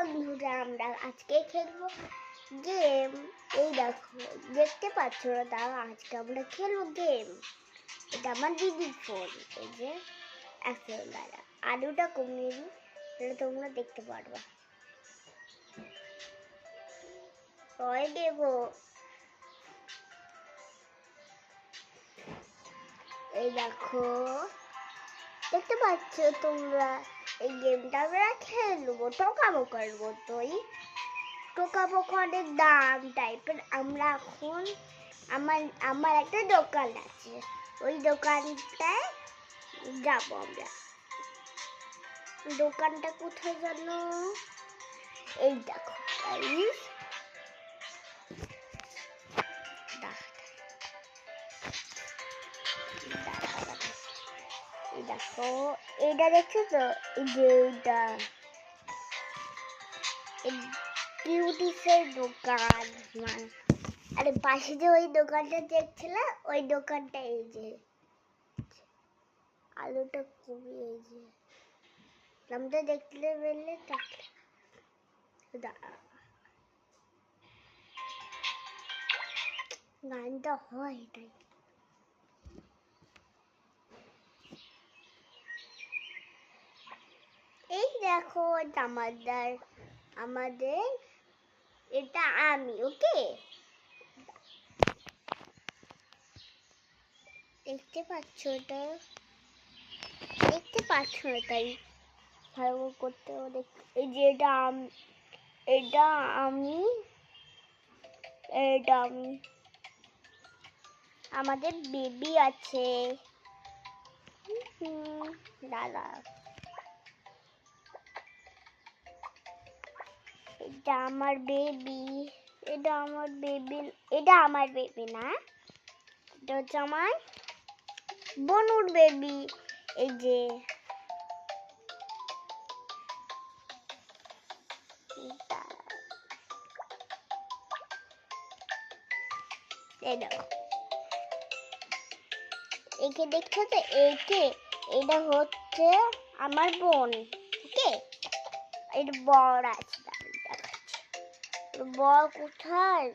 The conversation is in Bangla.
বন্ধুরা, আমরা আজকে খেলবো গেম। এই দেখো, দেখতে পাচ্ছ না? তাও আজকে আমরা খেলবো গেম। এটা আমার দিদির ফোন। এই যে দ্বারা আলুটা কমিয়ে দিই, তাহলে তোমরা দেখতে পারবা। হয় দেবো। এই দেখো, দেখতে পাচ্ছ তোমরা? এই গেমটা আমরা খেলবো টোকাবোকার মতোই। টোকাবোকার দাম টাইপের। আমরা এখন আমার একটা দোকান আছে, ওই দোকানটায় যাবো আমরা। দোকানটা কোথায় জানো? এই দেখো, দেখো, এইটা দেখছো তো? এই যে এইটা কিউটিসের দোকান। আরে পাশে যে ওই দোকানটা দেখছিলে, ওই দোকানটা এই যে আলুটা খুবই এই যে নামটা দেখতে পেলে গানটা হয় এটাই। এই দেখো, এটা আমাদের এটা আমি। ওকে, দেখতে পাচ্ছ? এটা দেখতে পাচ্ছ না? তাই ভালো করতে এই যে এটা আমি, এটা আমি। আমাদের বেবি আছে। দাদা, এটা আমার বেবি। এটা আমার বেবি না, এটা হচ্ছে আমার বনুর বেবি। এই যে একে দেখছো তো? এটা হচ্ছে আমার বোন। ওকে, এটা বর আছে, দেখাচ্ছি। বর কোথায়?